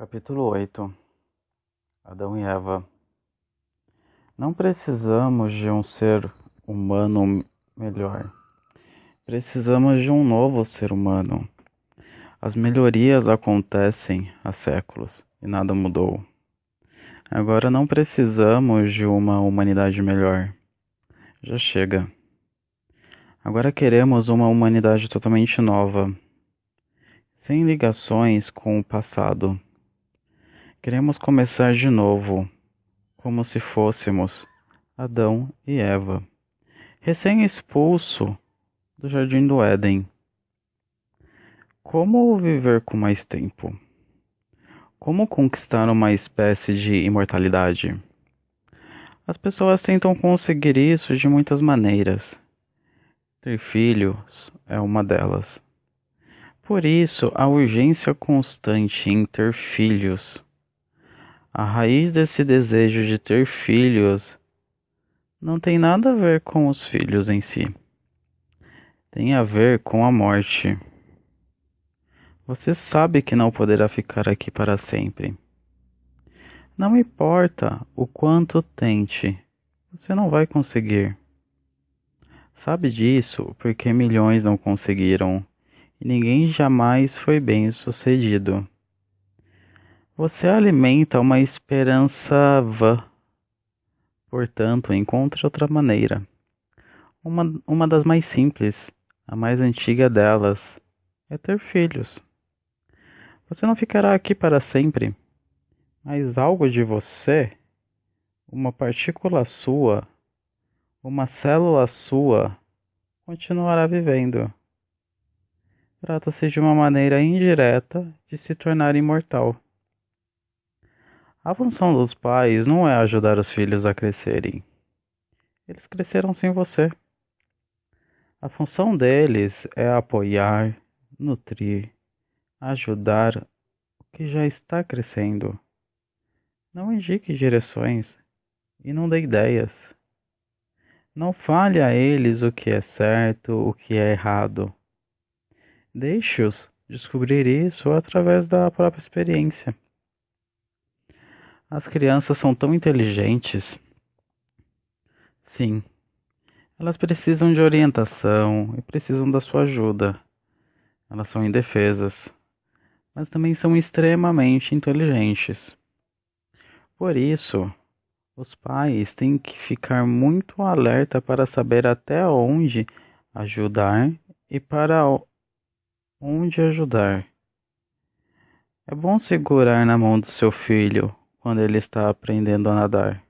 Capítulo 8. Adão e Eva. Não precisamos de um ser humano melhor. Precisamos de um novo ser humano. As melhorias acontecem há séculos e nada mudou. Agora não precisamos de uma humanidade melhor. Já chega. Agora queremos uma humanidade totalmente nova, sem ligações com o passado. Queremos começar de novo, como se fôssemos Adão e Eva, recém-expulso do Jardim do Éden. Como viver com mais tempo? Como conquistar uma espécie de imortalidade? As pessoas tentam conseguir isso de muitas maneiras. Ter filhos é uma delas. Por isso, a urgência constante em ter filhos. A raiz desse desejo de ter filhos não tem nada a ver com os filhos em si. Tem a ver com a morte. Você sabe que não poderá ficar aqui para sempre. Não importa o quanto tente, você não vai conseguir. Sabe disso porque milhões não conseguiram e ninguém jamais foi bem-sucedido. Você alimenta uma esperança vã. Portanto, encontre outra maneira. Uma das mais simples, a mais antiga delas, é ter filhos. Você não ficará aqui para sempre, mas algo de você, uma partícula sua, uma célula sua, continuará vivendo. Trata-se de uma maneira indireta de se tornar imortal. A função dos pais não é ajudar os filhos a crescerem. Eles cresceram sem você. A função deles é apoiar, nutrir, ajudar o que já está crescendo. Não indique direções e não dê ideias. Não fale a eles o que é certo, o que é errado. Deixe-os descobrir isso através da própria experiência. As crianças são tão inteligentes. Sim, elas precisam de orientação e precisam da sua ajuda. Elas são indefesas, mas também são extremamente inteligentes. Por isso, os pais têm que ficar muito alerta para saber até onde ajudar e para onde ajudar. É bom segurar na mão do seu filho quando ele está aprendendo a nadar.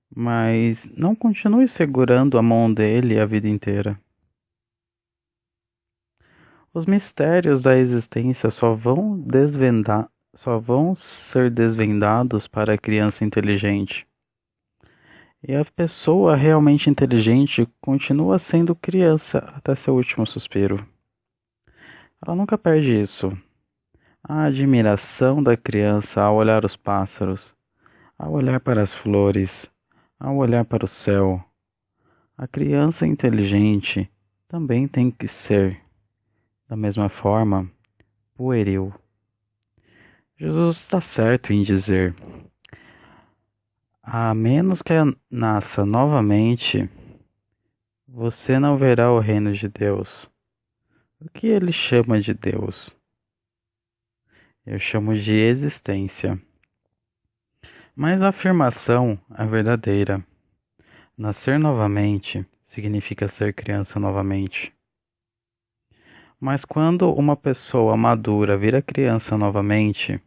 Mas não continue segurando a mão dele a vida inteira. Os mistérios da existência só vão ser desvendados para a criança inteligente. E a pessoa realmente inteligente continua sendo criança até seu último suspiro. Ela nunca perde isso. A admiração da criança ao olhar os pássaros, ao olhar para as flores, ao olhar para o céu. A criança inteligente também tem que ser, da mesma forma, pueril. Jesus está certo em dizer: a menos que nasça novamente, você não verá o reino de Deus. O que ele chama de Deus? Eu chamo de existência. Mas a afirmação é verdadeira. Nascer novamente significa ser criança novamente. Mas quando uma pessoa madura vira criança novamente,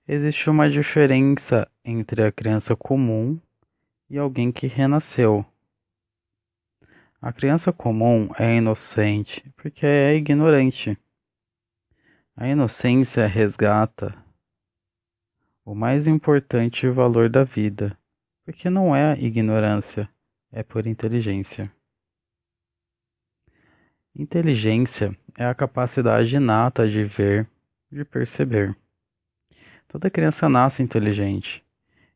existe uma diferença entre a criança comum e alguém que renasceu. A criança comum é inocente porque é ignorante. A inocência resgata o mais importante valor da vida, porque não é ignorância, é por inteligência. Inteligência é a capacidade inata de ver, de perceber. Toda criança nasce inteligente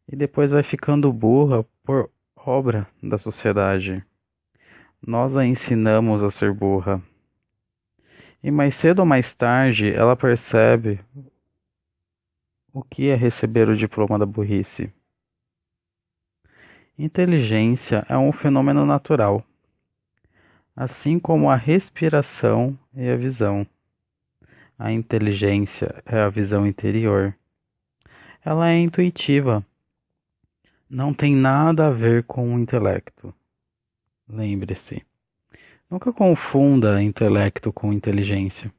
e depois vai ficando burra por obra da sociedade. Nós a ensinamos a ser burra. E mais cedo ou mais tarde ela percebe o que é receber o diploma da burrice. Inteligência é um fenômeno natural, assim como a respiração e a visão. A inteligência é a visão interior. Ela é intuitiva, não tem nada a ver com o intelecto. Lembre-se, nunca confunda intelecto com inteligência.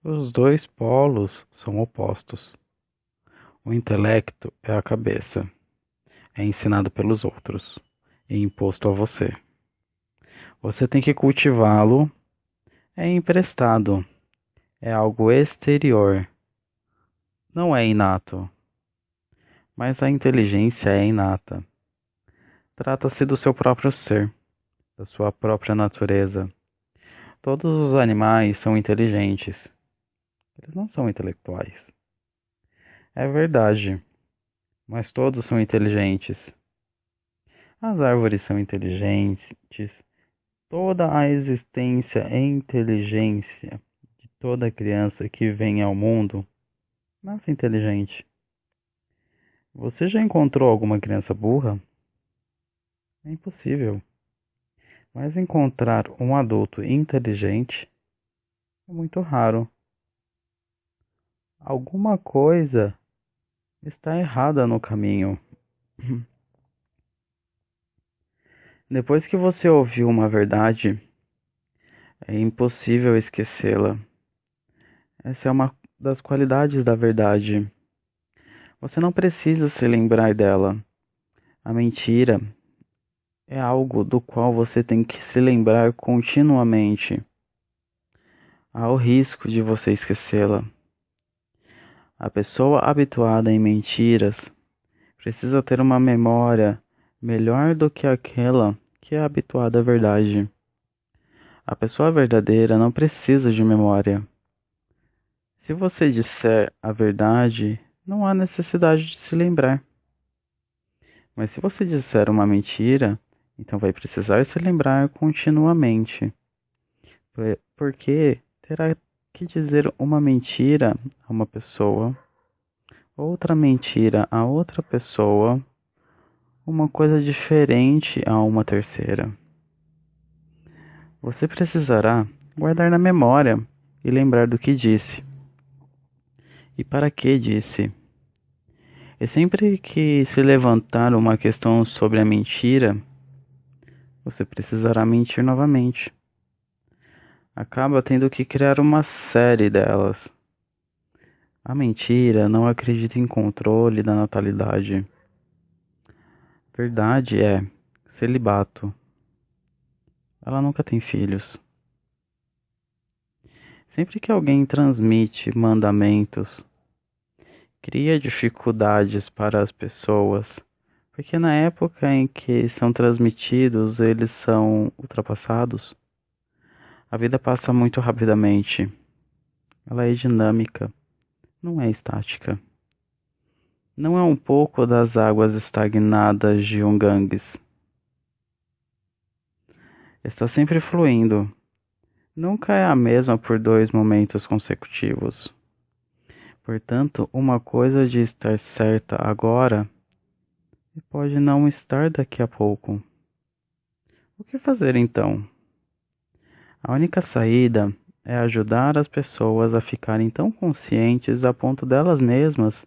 Os dois polos são opostos. O intelecto é a cabeça, é ensinado pelos outros e imposto a você. Você tem que cultivá-lo, é emprestado, é algo exterior, não é inato. Mas a inteligência é inata. Trata-se do seu próprio ser, da sua própria natureza. Todos os animais são inteligentes. Eles não são intelectuais. É verdade, mas todos são inteligentes. As árvores são inteligentes. Toda a existência é inteligência de toda criança que vem ao mundo nasce inteligente. Você já encontrou alguma criança burra? É impossível. Mas encontrar um adulto inteligente é muito raro. Alguma coisa está errada no caminho. Depois que você ouviu uma verdade, é impossível esquecê-la. Essa é uma das qualidades da verdade. Você não precisa se lembrar dela. A mentira é algo do qual você tem que se lembrar continuamente. Há o risco de você esquecê-la. A pessoa habituada em mentiras precisa ter uma memória melhor do que aquela que é habituada à verdade. A pessoa verdadeira não precisa de memória. Se você disser a verdade, não há necessidade de se lembrar. Mas se você disser uma mentira, então vai precisar se lembrar continuamente. Porque terá que dizer uma mentira a uma pessoa, outra mentira a outra pessoa, uma coisa diferente a uma terceira. Você precisará guardar na memória e lembrar do que disse. E para que disse. E sempre que se levantar uma questão sobre a mentira, você precisará mentir novamente. Acaba tendo que criar uma série delas. A mentira não acredita em controle da natalidade. Verdade é celibato. Ela nunca tem filhos. Sempre que alguém transmite mandamentos, cria dificuldades para as pessoas, porque na época em que são transmitidos, eles são ultrapassados. A vida passa muito rapidamente. Ela é dinâmica, não é estática. Não é um pouco das águas estagnadas de um Ganges. Está sempre fluindo. Nunca é a mesma por 2 momentos consecutivos. Portanto, uma coisa de estar certa agora e pode não estar daqui a pouco. O que fazer então? A única saída é ajudar as pessoas a ficarem tão conscientes a ponto delas mesmas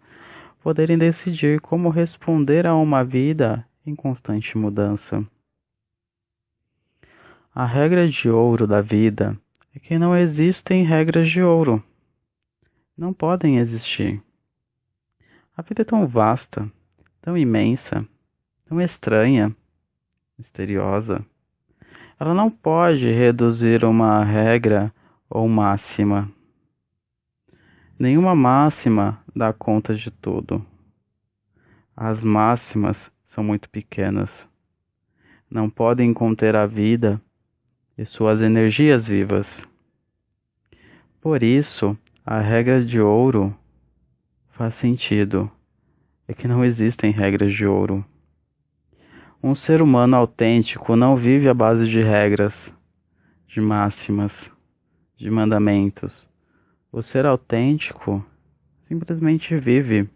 poderem decidir como responder a uma vida em constante mudança. A regra de ouro da vida é que não existem regras de ouro. Não podem existir. A vida é tão vasta, tão imensa, tão estranha, misteriosa. Ela não pode reduzir uma regra ou máxima. Nenhuma máxima dá conta de tudo. As máximas são muito pequenas. Não podem conter a vida e suas energias vivas. Por isso, a regra de ouro faz sentido. É que não existem regras de ouro. Um ser humano autêntico não vive à base de regras, de máximas. de mandamentos. O ser autêntico simplesmente vive.